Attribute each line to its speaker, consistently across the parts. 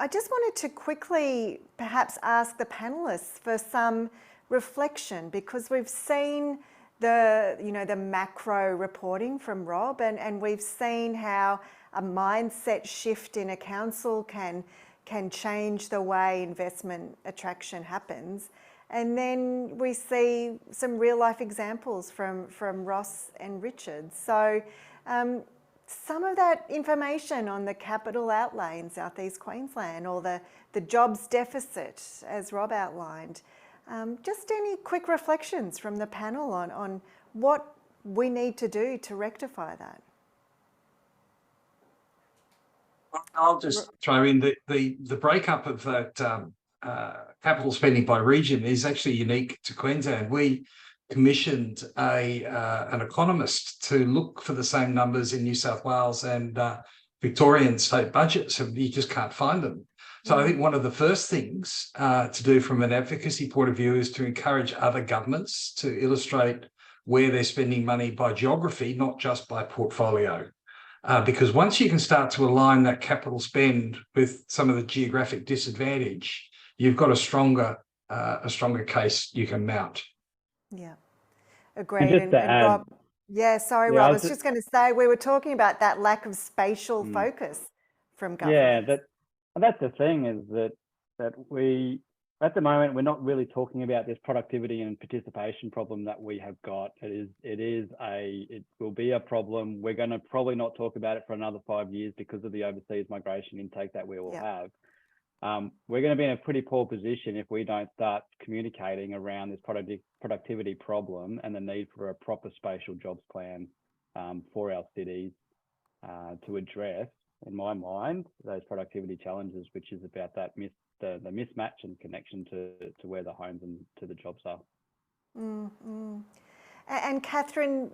Speaker 1: I just wanted to quickly perhaps ask the panelists for some reflection, because we've seen the macro reporting from Rob, and we've seen how a mindset shift in a council can change the way investment attraction happens. And then we see some real life examples from Ross and Richard. So some of that information on the capital outlay in South East Queensland, or the jobs deficit, as Rob outlined. Just any quick reflections from the panel on what we need to do to rectify that.
Speaker 2: I'll just throw in the breakup of that capital spending by region is actually unique to Queensland. We commissioned an economist to look for the same numbers in New South Wales and Victorian state budgets, and you just can't find them. So I think one of the first things to do from an advocacy point of view is to encourage other governments to illustrate where they're spending money by geography, not just by portfolio. Because once you can start to align that capital spend with some of the geographic disadvantage, you've got a stronger case you can mount.
Speaker 1: Yeah, agreed. And Rob, Rob, I was just going to say, we were talking about that lack of spatial focus from government.
Speaker 3: Yeah, that's the thing, is that we, at the moment, we're not really talking about this productivity and participation problem that we have got. It will be a problem. We're going to probably not talk about it for another 5 years because of the overseas migration intake that we will have. We're going to be in a pretty poor position if we don't start communicating around this productivity problem and the need for a proper spatial jobs plan for our cities to address, in my mind, those productivity challenges, which is about that the mismatch and connection to where the homes and to the jobs are.
Speaker 1: And Catherine,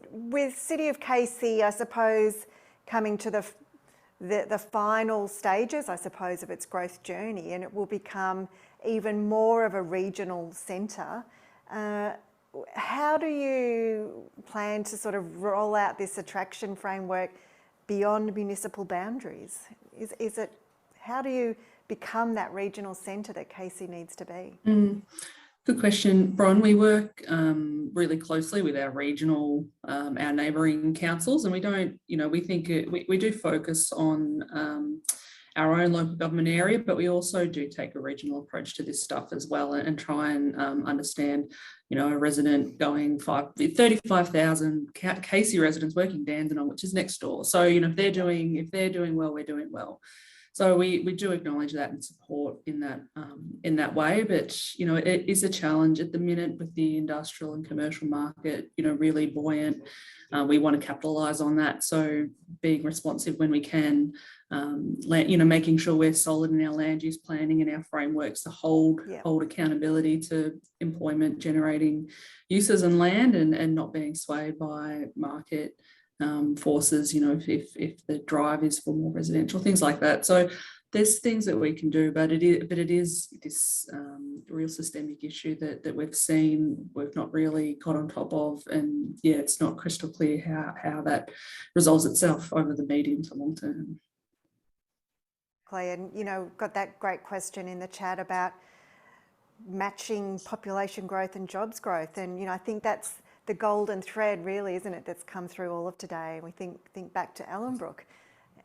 Speaker 1: with City of Casey, I suppose, coming to the final stages, I suppose, of its growth journey, and it will become even more of a regional centre. How do you plan to sort of roll out this attraction framework beyond municipal boundaries? How do you become that regional centre that Casey needs to be?
Speaker 4: Good question, Bron. We work really closely with our regional, our neighbouring councils, and we don't, we think we do focus on our own local government area, but we also do take a regional approach to this stuff as well, and try and understand, a resident going 35,000 Casey residents working Dandenong, which is next door. So, if they're doing well, we're doing well. So we do acknowledge that and support in that way, but it is a challenge at the minute with the industrial and commercial market, really buoyant. We want to capitalise on that, so being responsive when we can, making sure we're solid in our land use planning and our frameworks to hold accountability to employment generating uses and land, and not being swayed by market forces, if the drive is for more residential, things like that. So there's things that we can do, but it is this real systemic issue that we've seen, we've not really got on top of, and it's not crystal clear how that resolves itself over the medium to long term.
Speaker 1: And got that great question in the chat about matching population growth and jobs growth, and I think that's the golden thread, really, isn't it, that's come through all of today. We think back to Ellenbrook,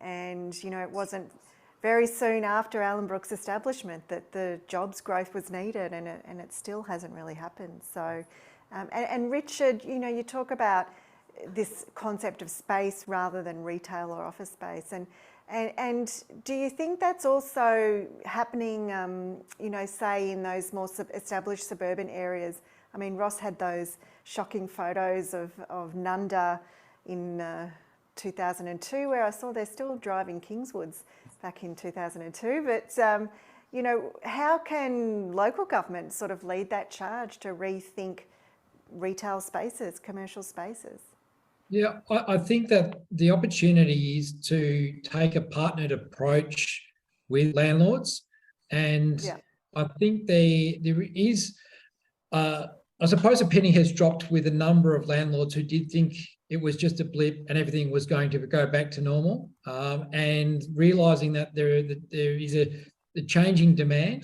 Speaker 1: and it wasn't very soon after Ellenbrook's establishment that the jobs growth was needed, and it still hasn't really happened. So, and Richard, you talk about this concept of space rather than retail or office space, and do you think that's also happening, say in those more established suburban areas? I mean, Ross had those shocking photos of Nunda in 2002, where I saw they're still driving Kingswoods back in 2002. But, how can local government sort of lead that charge to rethink retail spaces, commercial spaces?
Speaker 5: Yeah, I think that the opportunity is to take a partnered approach with landlords. And I think there is... I suppose a penny has dropped with a number of landlords who did think it was just a blip and everything was going to go back to normal, and realising that there is a changing demand,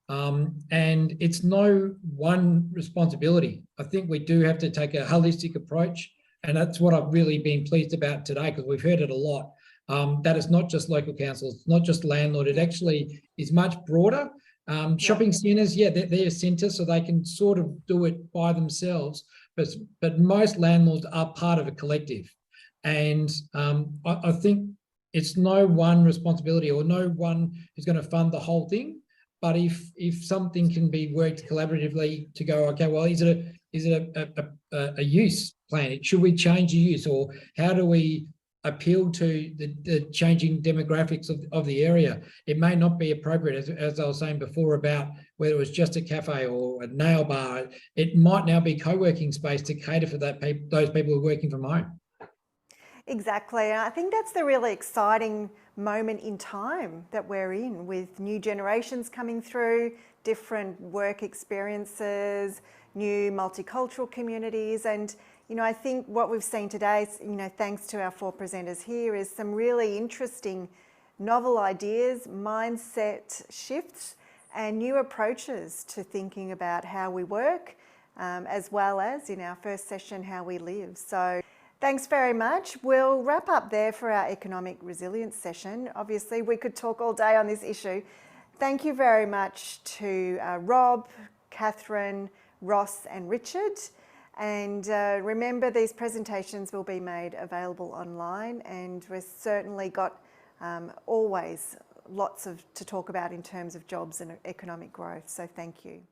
Speaker 5: and it's no one responsibility. I think we do have to take a holistic approach, and that's what I've really been pleased about today, because we've heard it a lot, that it's not just local councils, it's not just landlord, it actually is much broader. Shopping centres, they're a centre, so they can sort of do it by themselves, but most landlords are part of a collective. And I think it's no one responsibility or no one who's going to fund the whole thing. But if something can be worked collaboratively to go, okay, well, is it a use plan? Should we change the use, or how do we appeal to the changing demographics of the area? It may not be appropriate, as I was saying before, about whether it was just a cafe or a nail bar. It might now be co-working space to cater for those people who are working from home.
Speaker 1: Exactly. And I think that's the really exciting moment in time that we're in, with new generations coming through, different work experiences, new multicultural communities. And, you know, I think what we've seen today, you know, thanks to our 4 presenters here, is some really interesting novel ideas, mindset shifts, and new approaches to thinking about how we work, as well as, in our first session, how we live. So thanks very much. We'll wrap up there for our economic resilience session. Obviously, we could talk all day on this issue. Thank you very much to Rob, Catherine, Ross and Richard. And remember, these presentations will be made available online, and we've certainly got always lots to talk about in terms of jobs and economic growth. So thank you.